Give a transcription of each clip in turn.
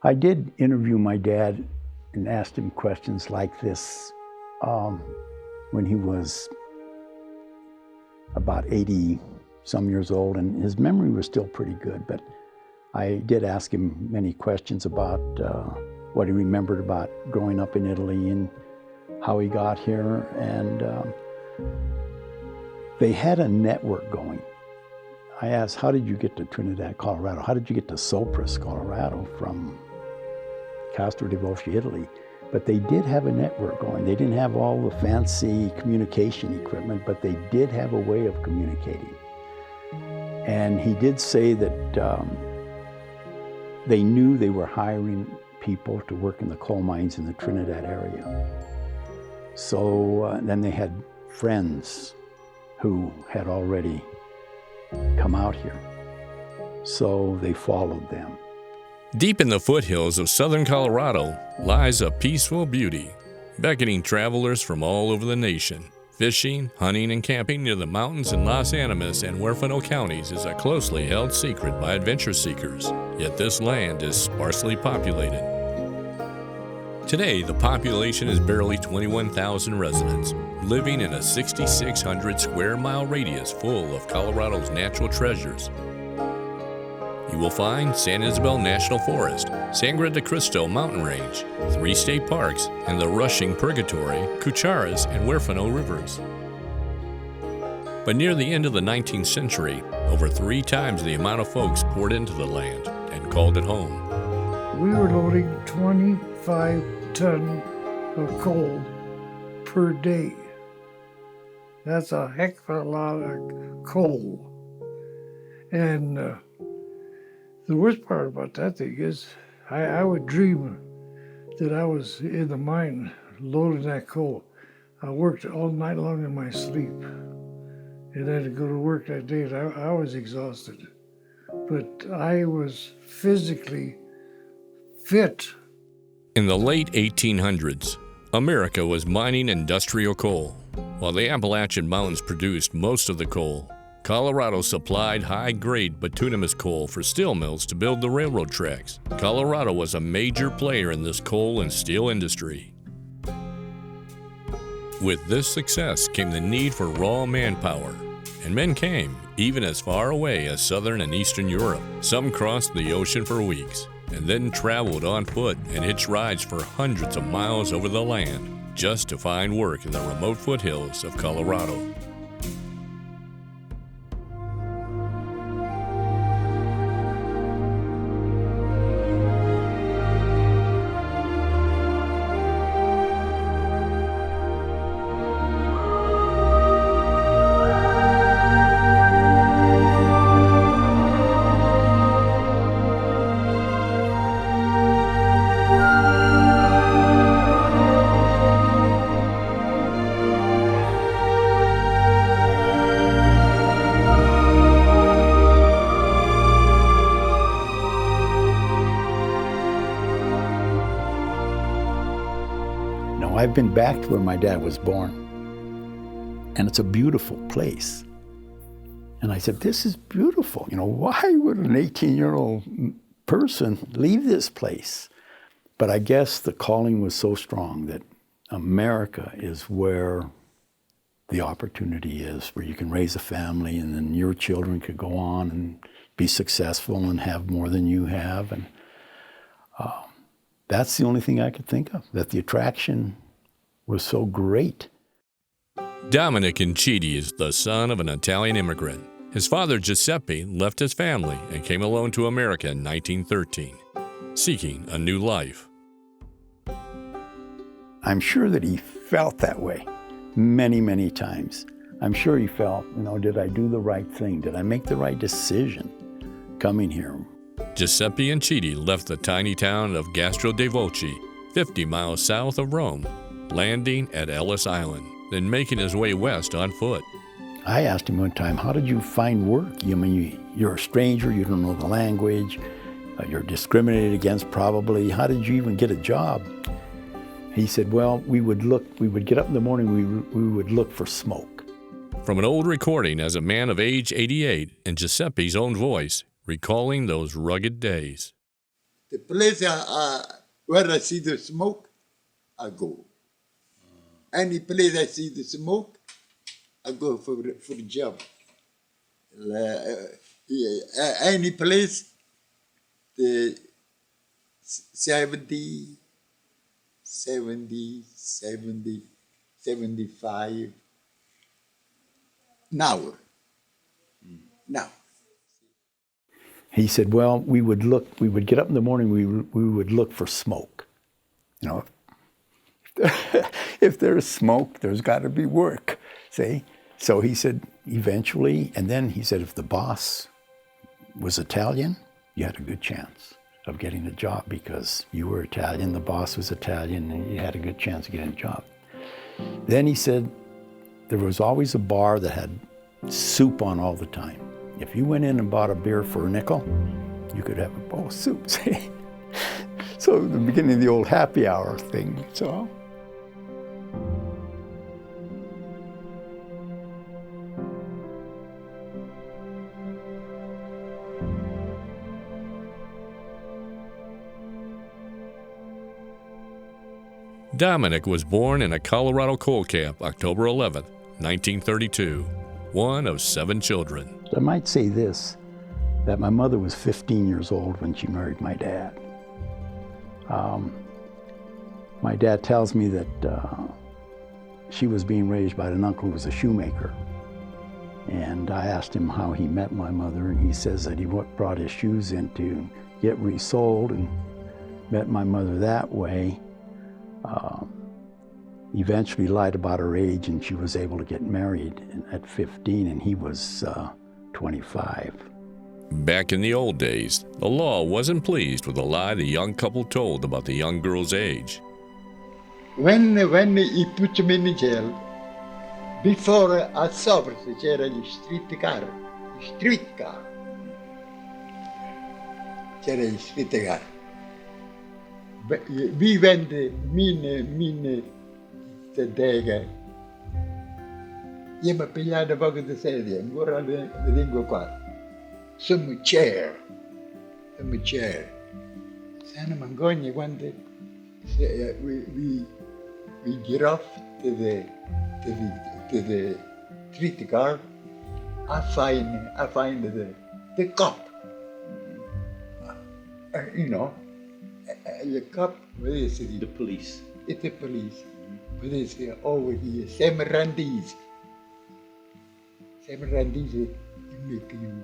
I did interview my dad and asked him questions like this when he was about 80 some years old, and his memory was still pretty good, but I did ask him many questions about what he remembered about growing up in Italy and how he got here, and they had a network going. I asked, how did you get to Trinidad, Colorado? How did you get to Sopris, Colorado from Gastro Dei Volsci, Italy? But they did have a network going. They didn't have all the fancy communication equipment, but they did have a way of communicating. And he did say that they knew they were hiring people to work in the coal mines in the Trinidad area. So then they had friends who had already come out here. So they followed them. Deep in the foothills of southern Colorado lies a peaceful beauty, beckoning travelers from all over the nation. Fishing, hunting, and camping near the mountains in Los Animas and Huérfano counties is a closely held secret by adventure seekers, yet this land is sparsely populated. Today, the population is barely 21,000 residents, living in a 6,600 square mile radius full of Colorado's natural treasures. You will find San Isabel National Forest, Sangre de Cristo Mountain Range, 3 state parks, and the rushing Purgatory, Cucharas, and Huérfano rivers. But near the end of the 19th century, over 3 times the amount of folks poured into the land and called it home. We were loading 25 tons of coal per day. That's a heck of a lot of coal. And the worst part about that thing is I would dream that I was in the mine loading that coal. I worked all night long in my sleep and had to go to work that day. And I was exhausted, but I was physically fit. In the late 1800s, America was mining industrial coal. While the Appalachian Mountains produced most of the coal, Colorado supplied high-grade bituminous coal for steel mills to build the railroad tracks. Colorado was a major player in this coal and steel industry. With this success came the need for raw manpower, and men came even as far away as southern and eastern Europe. Some crossed the ocean for weeks and then traveled on foot and hitched rides for hundreds of miles over the land just to find work in the remote foothills of Colorado. I've been back to where my dad was born, and it's a beautiful place. And I said, this is beautiful. Why would an 18-year-old person leave this place? But I guess the calling was so strong that America is where the opportunity is, where you can raise a family and then your children could go on and be successful and have more than you have. And that's the only thing I could think of, that the attraction was so great. Domenic Incitti is the son of an Italian immigrant. His father, Giuseppe, left his family and came alone to America in 1913, seeking a new life. I'm sure that he felt that way many, many times. I'm sure he felt, did I do the right thing? Did I make the right decision coming here? Giuseppe Incitti left the tiny town of Gastro Dei Volsci, 50 miles south of Rome, landing at Ellis Island, then making his way west on foot. I asked him one time, how did you find work? You're a stranger, you don't know the language, you're discriminated against probably. How did you even get a job? He said, well, we would get up in the morning, we would look for smoke. From an old recording as a man of age 88 and Giuseppe's own voice, recalling those rugged days. The place where I see the smoke, I go. Any place I see the smoke, I go for the job. Any place, the 70, 75 now. He said, well, we would get up in the morning, we would look for smoke. You know, if there's smoke, there's got to be work, see? So he said, eventually, and then he said, if the boss was Italian, you had a good chance of getting a job because you were Italian, the boss was Italian, and you had a good chance of getting a job. Then he said, there was always a bar that had soup on all the time. If you went in and bought a beer for a nickel, you could have a bowl of soup, see? So the beginning of the old happy hour thing, so. Domenic was born in a Colorado coal camp October 11, 1932, one of 7 children. I might say this, that my mother was 15 years old when she married my dad. My dad tells me that she was being raised by an uncle who was a shoemaker. And I asked him how he met my mother, and he says that he brought his shoes in to get resold and met my mother that way. Eventually lied about her age, and she was able to get married at 15, and he was 25. Back in the old days, the law wasn't pleased with the lie the young couple told about the young girl's age. When he put me in jail, before at Sopris c'era gli streetcar. C'era gli streetcar. We went mine tedega. Io mi pigliavo poco di sedia, ancora le lingua qua. Some chair. Sana Mangogne, quando we get off to the streetcar, I find the cop. You know, the cop, what is it? The police. It's the police. What is it? Over here, Semerandis. Semerandis, you make you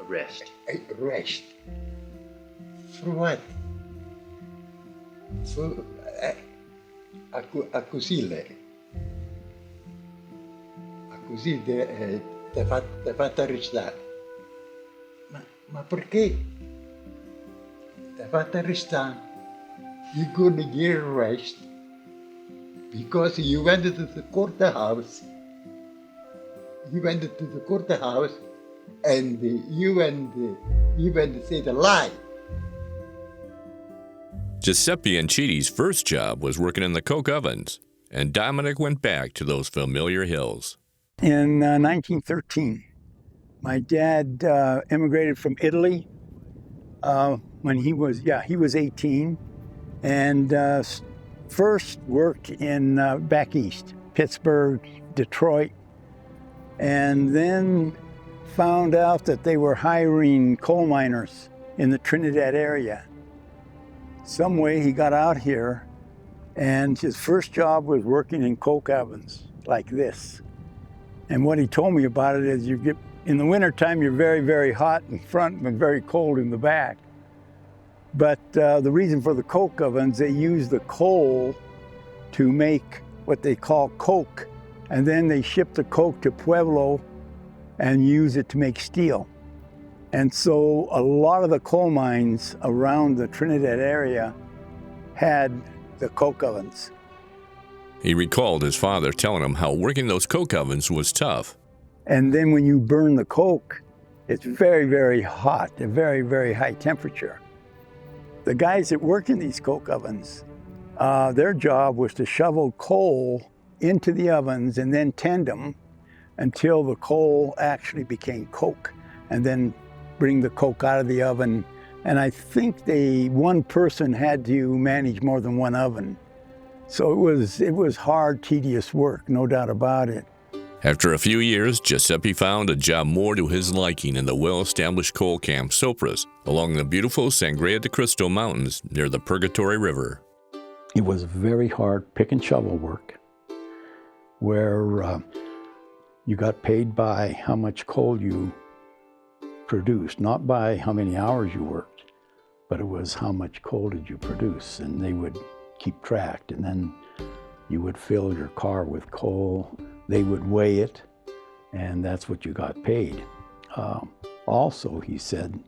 Arrest. Arrest. For what? For accusile. Accusile ti ha fatto arrestare. Ma perché? Ti ha fatto arrestare. You're going to get arrested because you went to the courthouse. You went to the courthouse and you went to say the lie. Giuseppe Incitti's first job was working in the coke ovens, and Domenic went back to those familiar hills. In 1913, my dad immigrated from Italy when he was 18, and first worked in back east, Pittsburgh, Detroit, and then found out that they were hiring coal miners in the Trinidad area. Some way he got out here, and his first job was working in coke ovens like this. And what he told me about it is in the wintertime, you're very, very hot in front and very cold in the back. But the reason for the coke ovens, they use the coal to make what they call coke. And then they ship the coke to Pueblo and use it to make steel. And so a lot of the coal mines around the Trinidad area had the coke ovens. He recalled his father telling him how working those coke ovens was tough. And then when you burn the coke, it's very, very hot, a very, very high temperature. The guys that work in these coke ovens, their job was to shovel coal into the ovens and then tend them until the coal actually became coke. And then bring the coke out of the oven. And I think one person had to manage more than one oven. So it was hard, tedious work, no doubt about it. After a few years, Giuseppe found a job more to his liking in the well-established coal camp Sopris, along the beautiful Sangre de Cristo Mountains near the Purgatory River. It was very hard pick and shovel work, where you got paid by how much coal you produced, not by how many hours you worked, but it was how much coal did you produce, and they would keep track, and then you would fill your car with coal. They would weigh it, and that's what you got paid. Also, he said,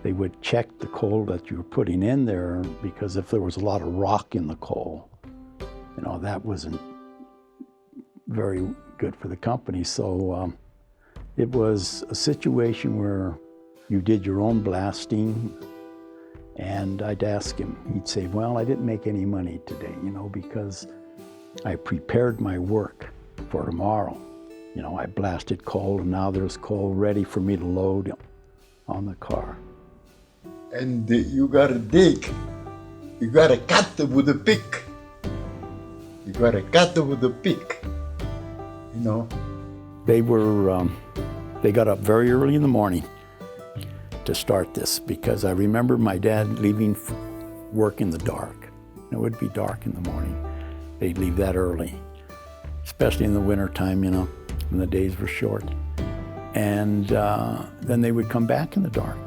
they would check the coal that you were putting in there, because if there was a lot of rock in the coal, that wasn't very good for the company. So it was a situation where you did your own blasting, and I'd ask him, he'd say, well, I didn't make any money today, because I prepared my work for tomorrow. I blasted coal, and now there's coal ready for me to load on the car. And you gotta dig. You gotta cut with a pick. You gotta cut with a pick. They got up very early in the morning to start this, because I remember my dad leaving work in the dark. It would be dark in the morning. They'd leave that early, especially in the wintertime, when the days were short. And then they would come back in the dark.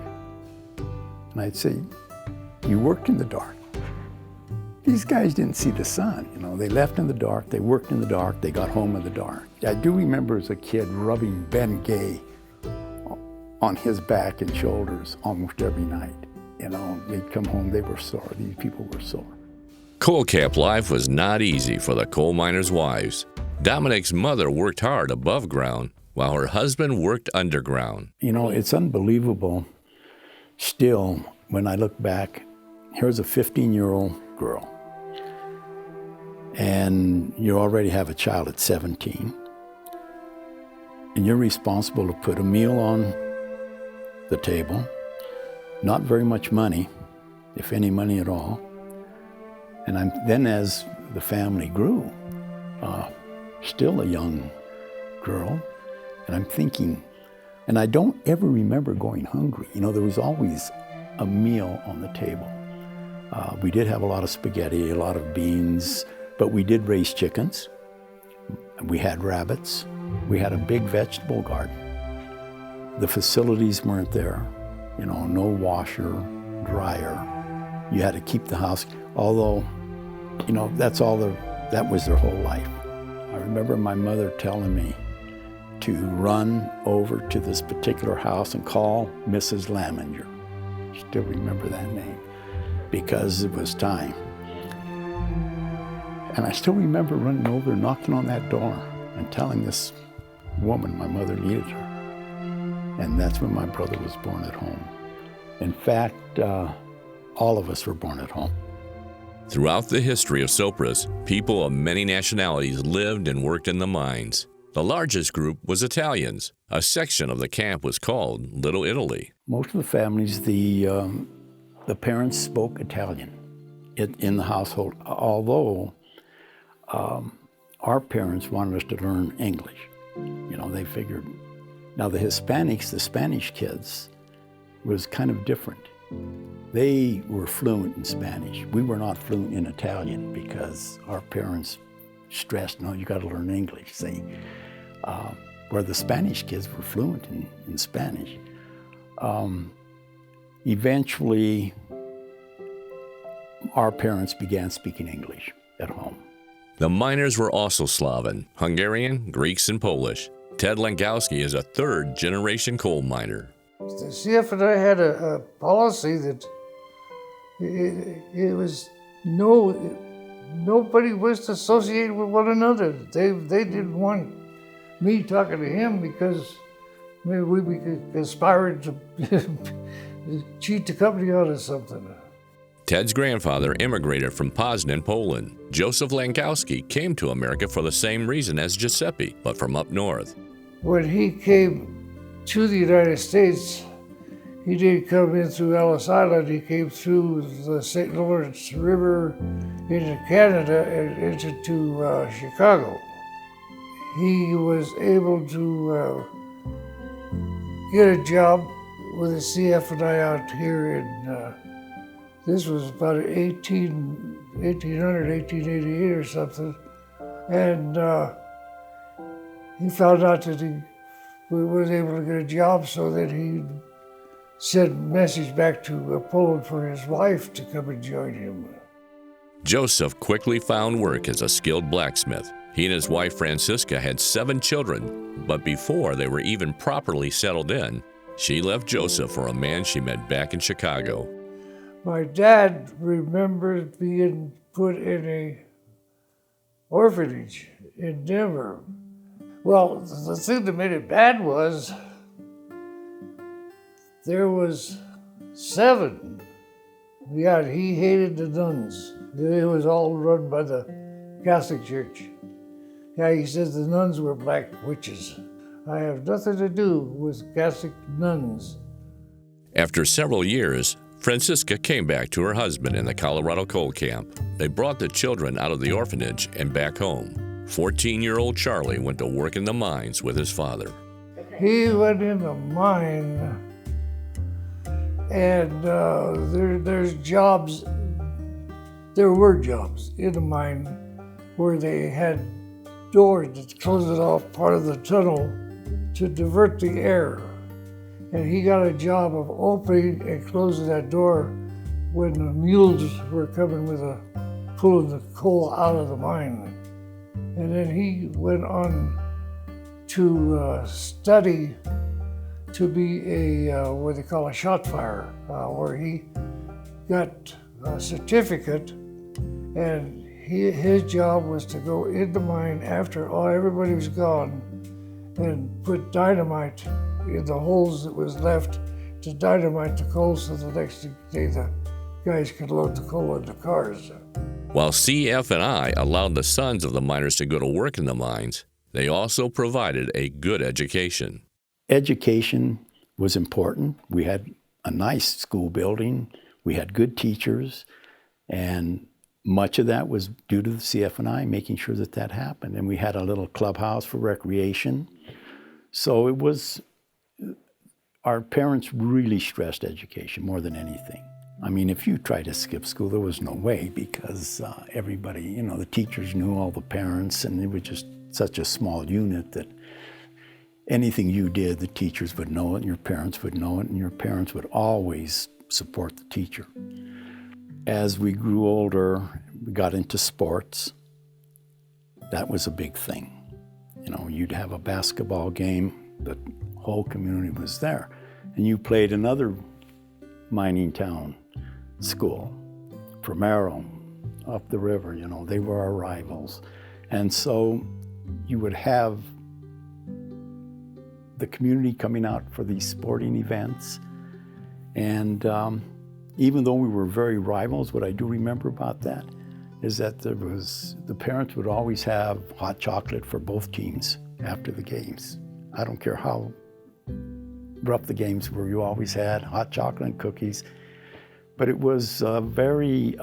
And I'd say, you worked in the dark. These guys didn't see the sun, They left in the dark, they worked in the dark, they got home in the dark. I do remember as a kid rubbing Ben Gay on his back and shoulders almost every night. They'd come home, they were sore. These people were sore. Coal camp life was not easy for the coal miners' wives. Dominic's mother worked hard above ground, while her husband worked underground. It's unbelievable still when I look back. Here's a 15-year-old girl, and you already have a child at 17, and you're responsible to put a meal on the table, not very much money, if any money at all. And then as the family grew, still a young girl, and I'm thinking, and I don't ever remember going hungry. There was always a meal on the table. We did have a lot of spaghetti, a lot of beans, but we did raise chickens. We had rabbits. We had a big vegetable garden. The facilities weren't there, no washer, dryer. You had to keep the house, although, that was their whole life. I remember my mother telling me to run over to this particular house and call Mrs. Laminger. Still remember that name, because it was time. And I still remember running over, knocking on that door, and telling this woman my mother needed her. And that's when my brother was born at home. In fact, all of us were born at home. Throughout the history of Sopris, people of many nationalities lived and worked in the mines. The largest group was Italians. A section of the camp was called Little Italy. Most of the families, the parents spoke Italian in the household, although our parents wanted us to learn English. They figured. Now the Hispanics, the Spanish kids, was kind of different. They were fluent in Spanish. We were not fluent in Italian because our parents stressed, no, you got to learn English, see. Where the Spanish kids were fluent in Spanish. Eventually, our parents began speaking English at home. The miners were also Slavic, Hungarian, Greeks, and Polish. Ted Langowski is a third-generation coal miner. The CF&I had a policy that it was nobody was to associate with one another. They didn't want me talking to him because maybe we could conspire to cheat the company out of something. Ted's grandfather immigrated from Poznan, Poland. Joseph Langowski came to America for the same reason as Giuseppe, but from up north. When he came to the United States, He didn't come in through Ellis Island. He came through the St. Lawrence River into Canada and into Chicago. He was able to get a job with the CF&I out here in, this was about 1888 or something. And he found out that he was able to get a job, so that he sent a message back to Poland for his wife to come and join him. Joseph quickly found work as a skilled blacksmith. He and his wife Francisca had 7 children, but before they were even properly settled in, she left Joseph for a man she met back in Chicago. My dad remembered being put in a orphanage in Denver. Well, the thing that made it bad was there was 7. Yeah, he hated the nuns. It was all run by the Catholic Church. Yeah, he says the nuns were black witches. I have nothing to do with Catholic nuns. After several years, Francisca came back to her husband in the Colorado coal camp. They brought the children out of the orphanage and back home. 14-year-old Charlie went to work in the mines with his father. He went in the mine, and there's jobs. There were jobs in the mine where they had doors that closed off part of the tunnel to divert the air. And he got a job of opening and closing that door when the mules were coming pulling the coal out of the mine. And then he went on to study to be a what they call a shot fire, where he got a certificate, and his job was to go in the mine after everybody was gone and put dynamite in the holes that was left to dynamite the coal, so the next day the guys could load the coal into cars. While CF&I allowed the sons of the miners to go to work in the mines, they also provided a good education. Education was important. We had a nice school building. We had good teachers, and much of that was due to the CF&I making sure that that happened. And we had a little clubhouse for recreation. So it was, our parents really stressed education more than anything. I mean, if you tried to skip school, there was no way, because everybody, the teachers knew all the parents, and it was just such a small unit that anything you did, the teachers would know it, and your parents would know it, and your parents would always support the teacher. As we grew older, we got into sports. That was a big thing. You'd have a basketball game, the whole community was there. And you played another mining town school, Primero, up the river, they were our rivals. And so you would have the community coming out for these sporting events. And even though we were very rivals, what I do remember about that is that the parents would always have hot chocolate for both teams after the games. I don't care how rough the games were, you always had hot chocolate and cookies. But it was a very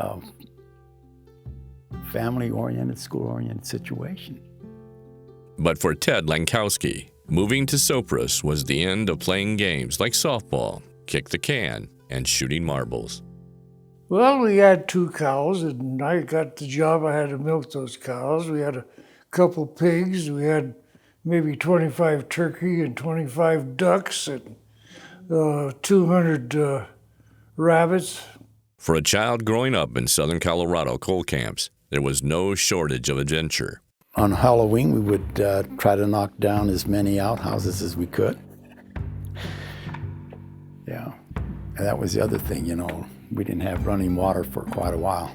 family-oriented, school-oriented situation. But for Ted Langowski, moving to Sopris was the end of playing games like softball, kick the can, and shooting marbles. Well, we had 2 cows, and I got the job. I had to milk those cows. We had a couple pigs. We had maybe 25 turkey and 25 ducks and 200 rabbits. For a child growing up in southern Colorado coal camps, there was no shortage of adventure. On Halloween, we would try to knock down as many outhouses as we could. Yeah, and that was the other thing, we didn't have running water for quite a while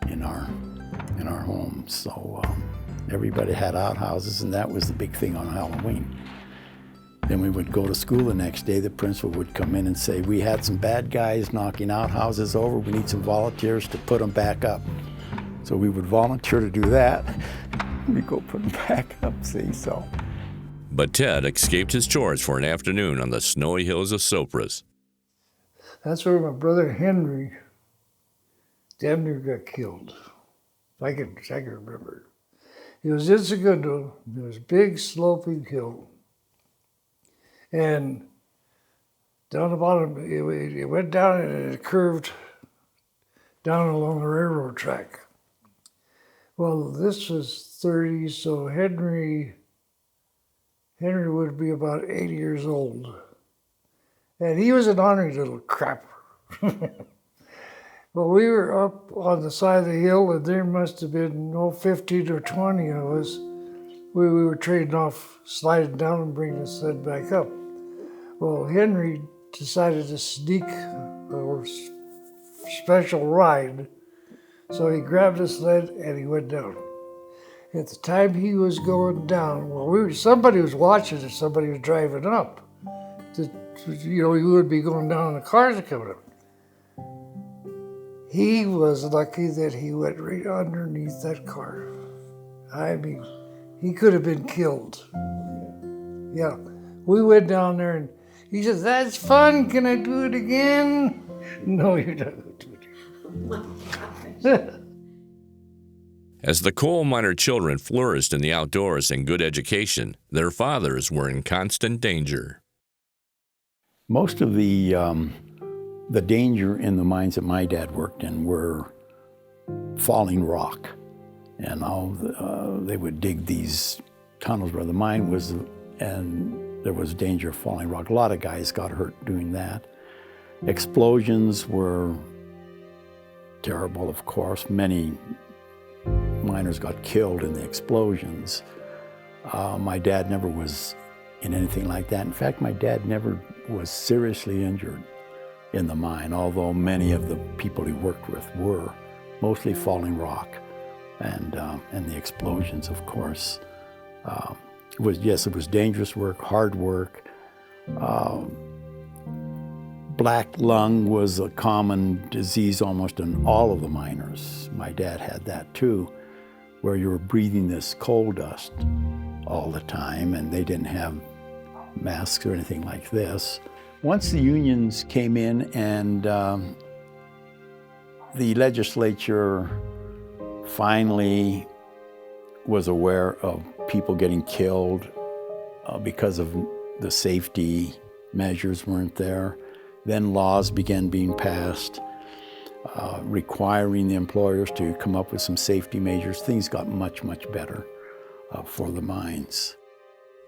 in our home. So everybody had outhouses, and that was the big thing on Halloween. Then we would go to school the next day. The principal would come in and say, we had some bad guys knocking outhouses over. We need some volunteers to put them back up. So we would volunteer to do that. We'd go put them back up, so. But Ted escaped his chores for an afternoon on the snowy hills of Sopris. That's where my brother Henry damn near got killed. I can remember. It was in Segundo. There was a big sloping hill. And down the bottom, it went down and it curved down along the railroad track. Well, this was 30, so Henry would be about 80 years old. And he was an ornery little crap. Well, we were up on the side of the hill, and there must have been 15 or 20 of us. We were trading off, sliding down and bringing the sled back up. Well, Henry decided to sneak a special ride, so he grabbed the sled and he went down. At the time he was going down, well, somebody was watching and somebody was driving up. You would be going down and the cars are coming up. He was lucky that he went right underneath that car. I mean, he could have been killed. Yeah, we went down there and he said, "That's fun, can I do it again?" No, you're not going to do it again. As the coal miner children flourished in the outdoors and good education, their fathers were in constant danger. Most of the danger in the mines that my dad worked in were falling rock. And they would dig these tunnels where the mine was, and there was danger of falling rock. A lot of guys got hurt doing that. Explosions were terrible, of course. Many miners got killed in the explosions. My dad never was in anything like that. In fact, my dad never was seriously injured in the mine, although many of the people he worked with were, mostly falling rock and the explosions, of course. It was dangerous work, hard work. Black lung was a common disease almost in all of the miners. My dad had that too, where you were breathing this coal dust all the time, and they didn't have masks or anything like this. Once the unions came in and the legislature finally was aware of people getting killed because of the safety measures weren't there, then laws began being passed requiring the employers to come up with some safety measures. Things got much, much better for the mines.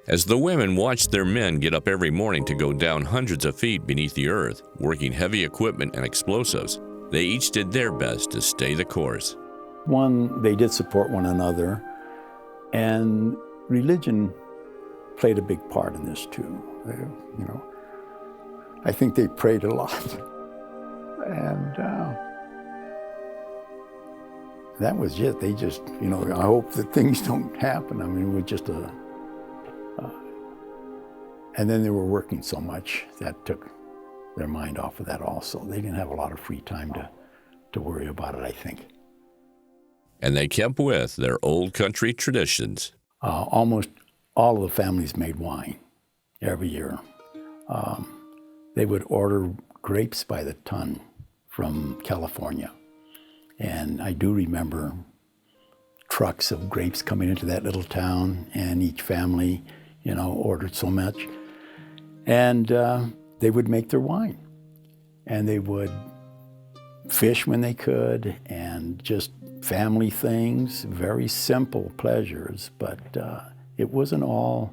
As the women watched their men get up every morning to go down hundreds of feet beneath the earth, working heavy equipment and explosives, they each did their best to stay the course. One, they did support one another, and religion played a big part in this too. I think they prayed a lot, and that was it. They just, I hope that things don't happen. I mean, it was just and then they were working so much that took their mind off of that also. They didn't have a lot of free time to worry about it, I think. And they kept with their old country traditions. Almost all of the families made wine every year. They would order grapes by the ton from California. And I do remember trucks of grapes coming into that little town, and each family, ordered so much. And they would make their wine. And they would fish when they could, and just family things, very simple pleasures, but it wasn't all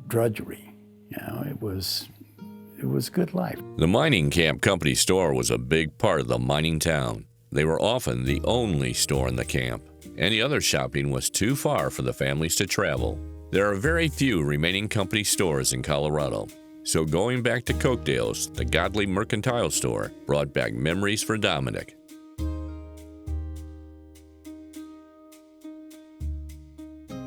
drudgery. It was good life. The mining camp company store was a big part of the mining town. They were often the only store in the camp. Any other shopping was too far for the families to travel. There are very few remaining company stores in Colorado. So going back to Cokedale's, the Godly Mercantile Store brought back memories for Domenic.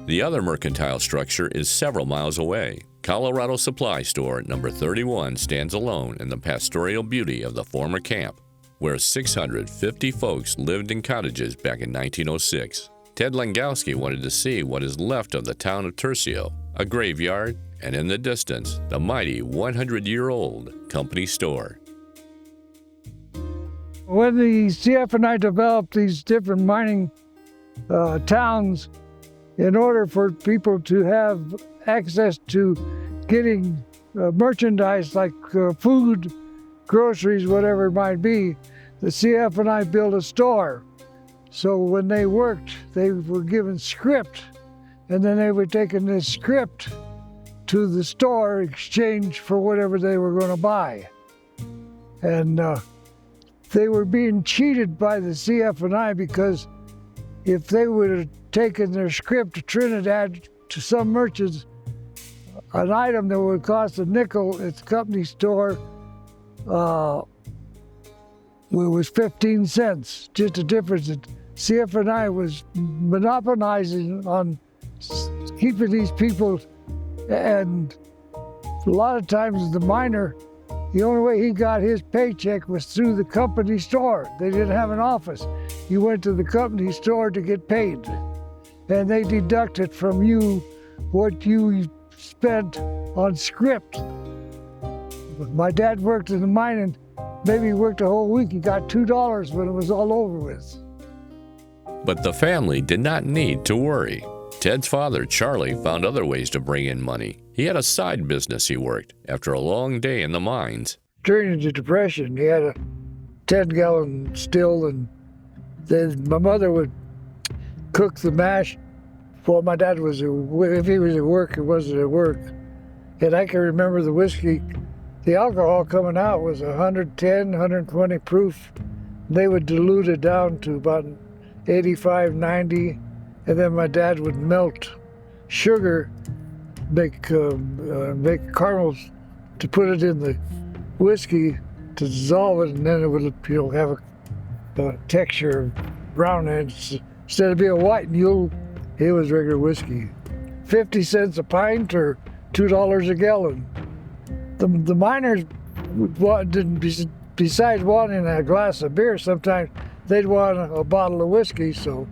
The other mercantile structure is several miles away. Colorado Supply Store number 31 stands alone in the pastoral beauty of the former camp, where 650 folks lived in cottages back in 1906. Ted Langowski wanted to see what is left of the town of Tercio, a graveyard, and in the distance, the mighty 100-year-old company store. When the CF and I developed these different mining towns, in order for people to have access to getting merchandise like food, groceries, whatever it might be, the CF and I built a store. So when they worked, they were given script, and then they were taking this script to the store, exchange for whatever they were going to buy. And they were being cheated by the CF and I, because if they would have taken their script to Trinidad to some merchants, an item that would cost a nickel at the company store was 15 cents. Just a difference. CF and I was monopolizing on keeping these people, and a lot of times the miner, the only way he got his paycheck was through the company store. They didn't have an office. You went to the company store to get paid, and they deducted from you what you spent on script. My dad worked in the mine, and maybe he worked a whole week. He got $2 when it was all over with. But the family did not need to worry. Ted's father, Charlie, found other ways to bring in money. He had a side business he worked after a long day in the mines. During the Depression, he had a 10-gallon still, and then my mother would cook the mash. Well, my dad was, if he was at work, it wasn't at work. And I can remember the whiskey, the alcohol coming out was 110, 120 proof. They would dilute it down to about 85, 90, and then my dad would melt sugar, make caramels to put it in the whiskey to dissolve it, and then it would, have a texture of brown, and instead of being white and yellow, it was regular whiskey. 50 cents a pint or $2 a gallon. The miners didn't, besides wanting a glass of beer, sometimes they'd want a bottle of whiskey, so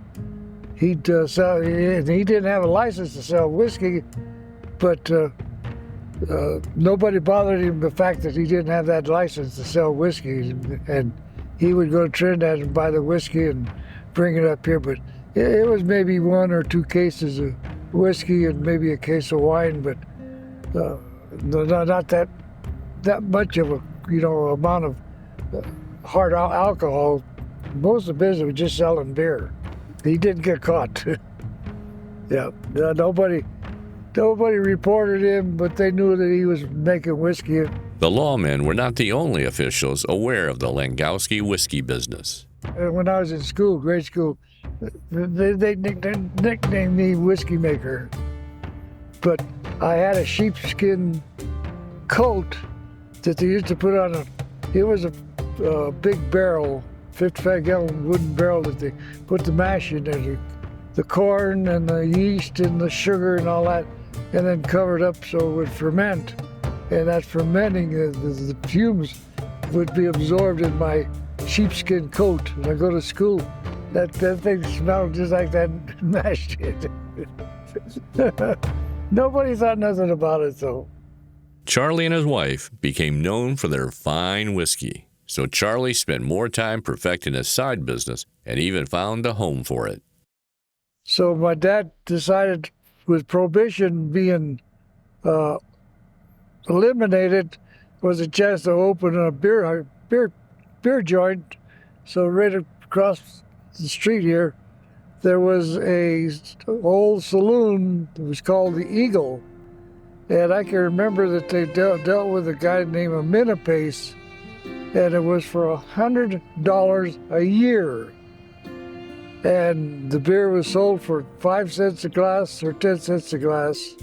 he'd sell. He didn't have a license to sell whiskey, but nobody bothered him the fact that he didn't have that license to sell whiskey, and he would go to Trinidad and buy the whiskey and bring it up here. But it was maybe 1 or 2 cases of whiskey and maybe a case of wine, but not that much of a amount of hard alcohol. Most of the business was just selling beer. He didn't get caught. Yeah, nobody reported him, but they knew that he was making whiskey. The lawmen were not the only officials aware of the Langowski whiskey business. When I was in school, grade school, they nicknamed me Whiskey Maker. But I had a sheepskin coat that they used to put on it was a big barrel, 55-gallon wooden barrel that they put the mash in there, the corn and the yeast and the sugar and all that, and then covered up so it would ferment. And that fermenting, the fumes would be absorbed in my sheepskin coat. When I go to school, that thing smelled just like that mash did. Nobody thought nothing about it, though. Charlie and his wife became known for their fine whiskey, so Charlie spent more time perfecting his side business and even found a home for it. So my dad decided, with Prohibition being eliminated, was a chance to open a beer joint. So right across the street here, there was a old saloon that was called the Eagle. And I can remember that they dealt with a guy named Minipace, and it was for $100 a year. And the beer was sold for 5 cents a glass or 10 cents a glass.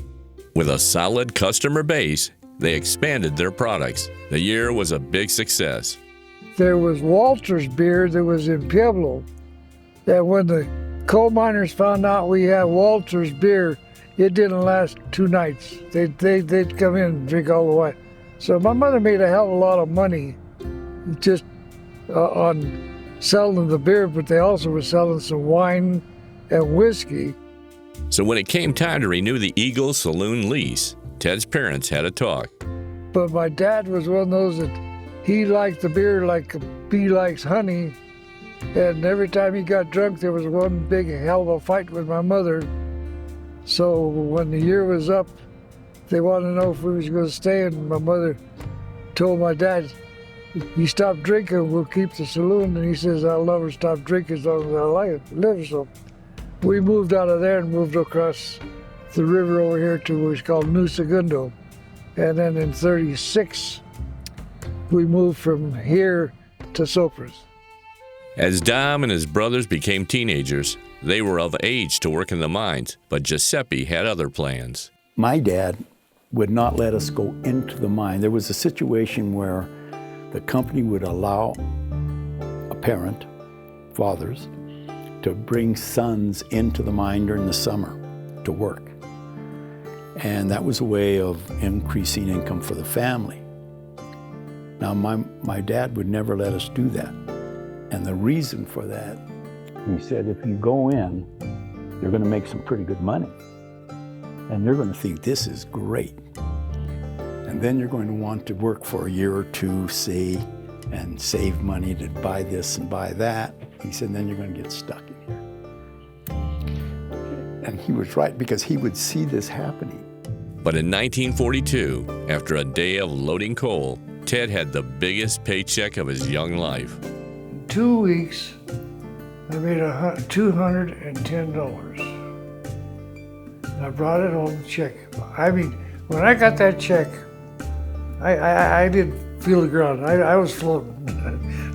With a solid customer base, they expanded their products. The year was a big success. There was Walter's beer that was in Pueblo. And when the coal miners found out we had Walter's beer, it didn't last 2 nights. They'd come in and drink all the way. So my mother made a hell of a lot of money just on selling the beer, but they also were selling some wine and whiskey. So when it came time to renew the Eagle Saloon lease, Ted's parents had a talk. But my dad was one of those that he liked the beer like a bee likes honey. And every time he got drunk, there was one big hell of a fight with my mother. So when the year was up, they wanted to know if we was going to stay, and my mother told my dad, "You stop drinking, we'll keep the saloon." And he says, "I'll never stop drinking as long as I live." So we moved out of there and moved across the river over here to what's called New Segundo. And then in '36, we moved from here to Sopris. As Dom and his brothers became teenagers, they were of age to work in the mines, but Giuseppe had other plans. My dad would not let us go into the mine. There was a situation where the company would allow a parent, fathers, to bring sons into the mine during the summer to work. And that was a way of increasing income for the family. Now, my dad would never let us do that. And the reason for that, he said, if you go in, you're going to make some pretty good money. And you're going to think this is great. And then you're going to want to work for a year or two, say, and save money to buy this and buy that. He said, then you're going to get stuck in here. And he was right, because he would see this happening. But in 1942, after a day of loading coal, Ted had the biggest paycheck of his young life. 2 weeks, I made $210. I brought it home, check. I mean, when I got that check, I didn't feel the ground. I was floating.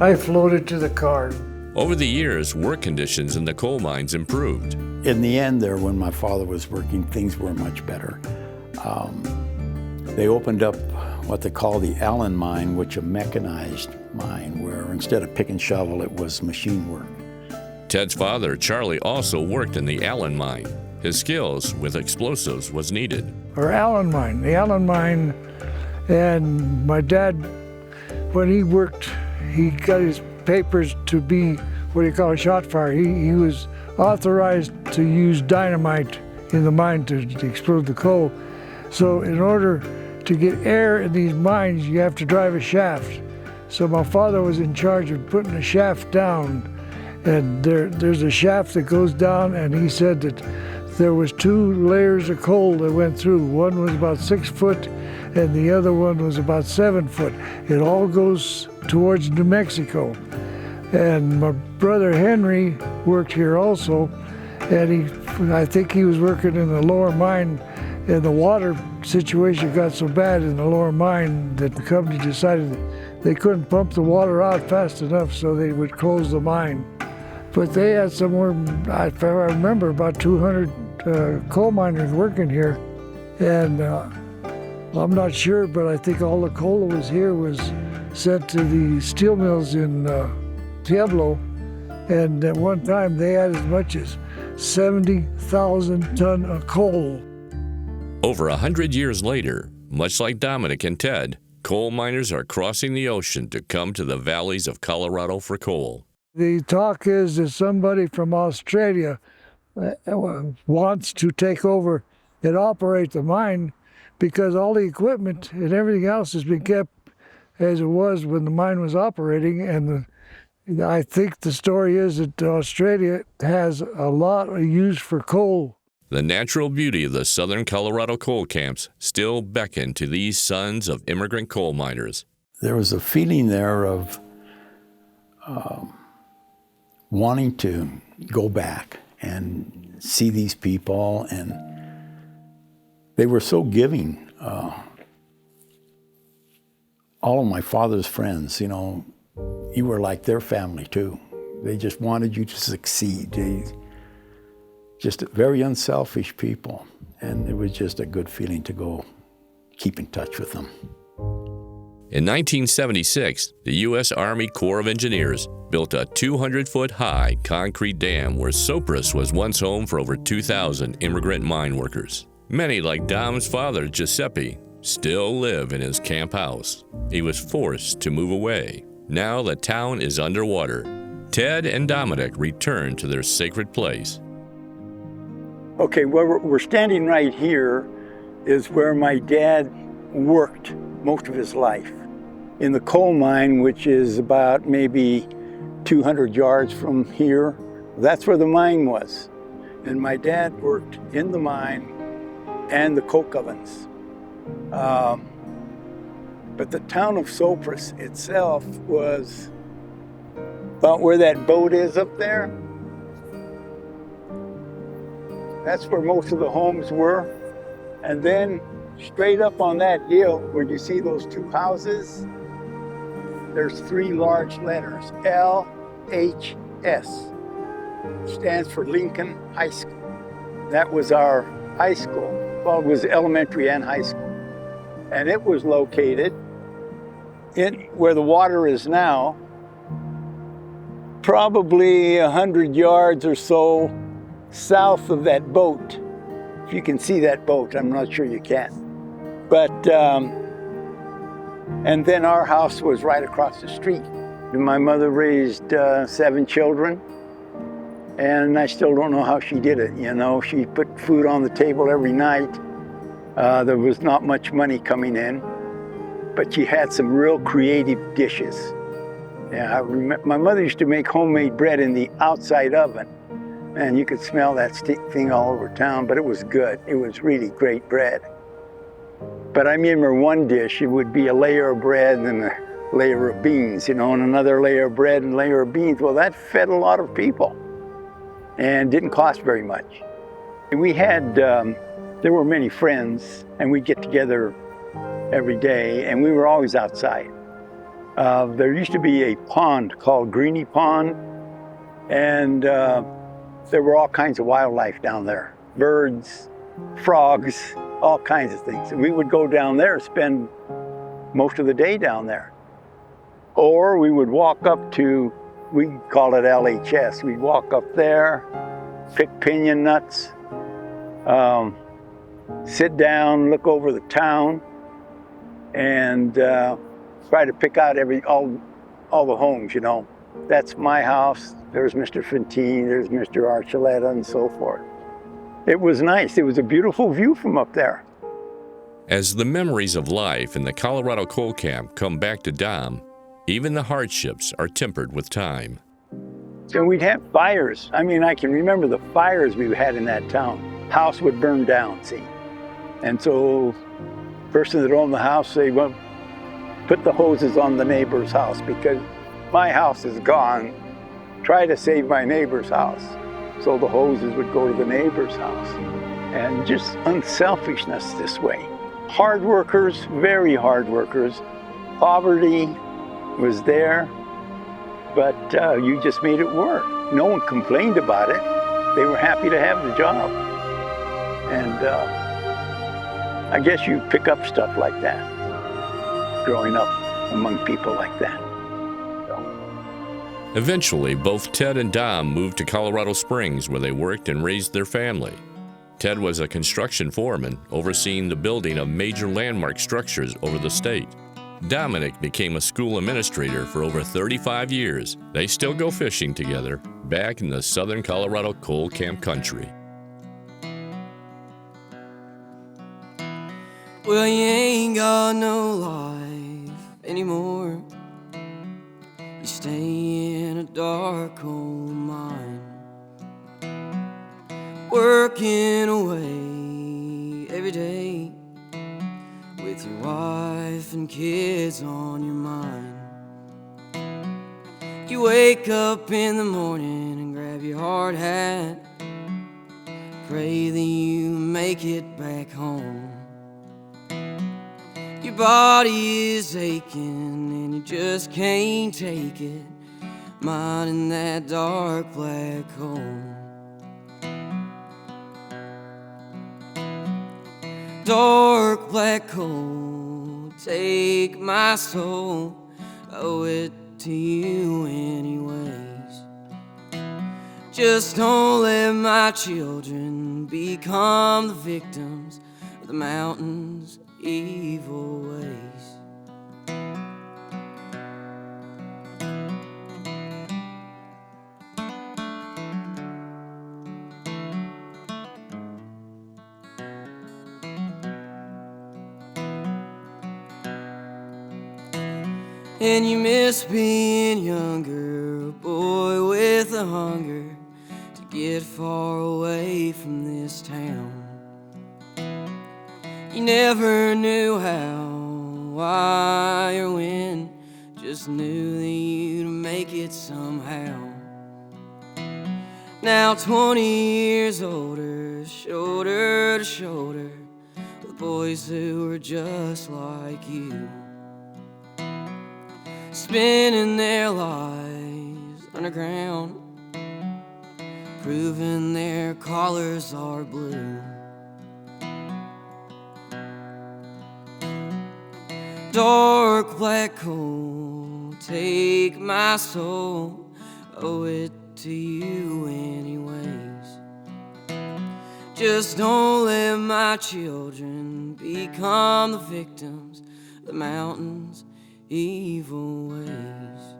I floated to the car. Over the years, work conditions in the coal mines improved. In the end there, when my father was working, things were much better. They opened up what they call the Allen mine, which a mechanized mine, where instead of pick and shovel, it was machine work. Ted's father, Charlie, also worked in the Allen mine. His skills with explosives was needed. The Allen mine, and my dad, when he worked, he got his papers to be what you call a shot fire. He was authorized to use dynamite in the mine to explode the coal. So in order to get air in these mines, you have to drive a shaft. So my father was in charge of putting a shaft down, and there's a shaft that goes down, and he said that there was 2 layers of coal that went through. One was about 6 foot, and the other one was about 7 foot. It all goes towards New Mexico. And my brother Henry worked here also, and I think he was working in the lower mine, and the water situation got so bad in the lower mine that the company decided that they couldn't pump the water out fast enough, so they would close the mine. But they had somewhere, if I remember, about 200 coal miners working here. And I'm not sure, but I think all the coal that was here was sent to the steel mills in Pueblo. And at one time, they had as much as 70,000 tons of coal. Over 100 years later, much like Domenic and Ted, coal miners are crossing the ocean to come to the valleys of Colorado for coal. The talk is that somebody from Australia wants to take over and operate the mine, because all the equipment and everything else has been kept as it was when the mine was operating. And I think the story is that Australia has a lot of use for coal. The natural beauty of the southern Colorado coal camps still beckon to these sons of immigrant coal miners. There was a feeling there of wanting to go back and see these people, and they were so giving. All of my father's friends, you know, you were like their family too. They just wanted you to succeed. Just very unselfish people, and it was just a good feeling to go keep in touch with them. In 1976, the U.S. Army Corps of Engineers built a 200-foot-high concrete dam where Sopris was once home for over 2,000 immigrant mine workers. Many, like Dom's father, Giuseppe, still live in his camp house. He was forced to move away. Now the town is underwater. Ted and Domenic return to their sacred place. Okay, where we're standing right here is where my dad worked most of his life. In the coal mine, which is about maybe 200 yards from here, that's where the mine was. And my dad worked in the mine and the coke ovens. But the town of Sopris itself was about where that boat is up there. That's where most of the homes were. And then straight up on that hill where you see those two houses, there's three large letters, LHS. Stands for Lincoln High School. That was our high school. Well, it was elementary and high school. And it was located in where the water is now, probably 100 yards or so south of that boat. If you can see that boat, I'm not sure you can. But, and then our house was right across the street. My mother raised 7 children, and I still don't know how she did it. You know, she put food on the table every night. There was not much money coming in, but she had some real creative dishes. Yeah, my mother used to make homemade bread in the outside oven, and you could smell that thing all over town, but it was good. It was really great bread. But I remember one dish, it would be a layer of bread and a layer of beans, you know, and another layer of bread and a layer of beans. Well, that fed a lot of people and didn't cost very much. And we had, there were many friends, and we'd get together every day, and we were always outside. There used to be a pond called Greeny Pond, and there were all kinds of wildlife down there. Birds, frogs, all kinds of things. And we would go down there, spend most of the day down there. Or we would walk up to, we call it LHS, we'd walk up there, pick piñon nuts, sit down, look over the town, and try to pick out all the homes, you know. That's my house, there's Mr. Fantine, there's Mr. Archuleta, and so forth. It was nice. It was a beautiful view from up there. As the memories of life in the Colorado coal camp come back to Dom, even the hardships are tempered with time. So we'd have fires. I mean, I can remember the fires we had in that town. House would burn down, see. And so the person that owned the house, they went, put the hoses on the neighbor's house because my house is gone. Try to save my neighbor's house. So the hoses would go to the neighbor's house. And just unselfishness this way. Hard workers, very hard workers. Poverty was there, but you just made it work. No one complained about it. They were happy to have the job. And I guess you pick up stuff like that, growing up among people like that. Eventually, both Ted and Dom moved to Colorado Springs, where they worked and raised their family. Ted was a construction foreman, overseeing the building of major landmark structures over the state. Domenic became a school administrator for over 35 years. They still go fishing together, back in the southern Colorado coal camp country. Well, you ain't got no life anymore. You stay in a dark coal mine, working away every day with your wife and kids on your mind. You wake up in the morning and grab your hard hat, pray that you make it back home. Your body is aching and you just can't take it, minding that dark black hole. Dark black hole, take my soul, I owe it to you anyways. Just don't let my children become the victims of the mountain's evil ways. And you miss being younger, a boy with a hunger to get far away from this town. You never knew how, why, or when, just knew that you'd make it somehow. Now 20 years older, shoulder to shoulder with boys who were just like you, spending their lives underground, proving their collars are blue. Dark black coal, take my soul, owe it to you anyways. Just don't let my children become the victims of the mountain's evil ways.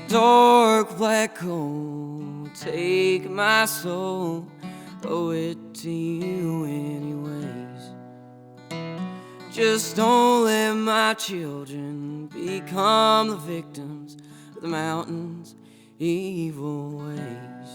Dark black coal, take my soul, owe it to you anyways. Just don't let my children become the victims of the mountain's evil ways.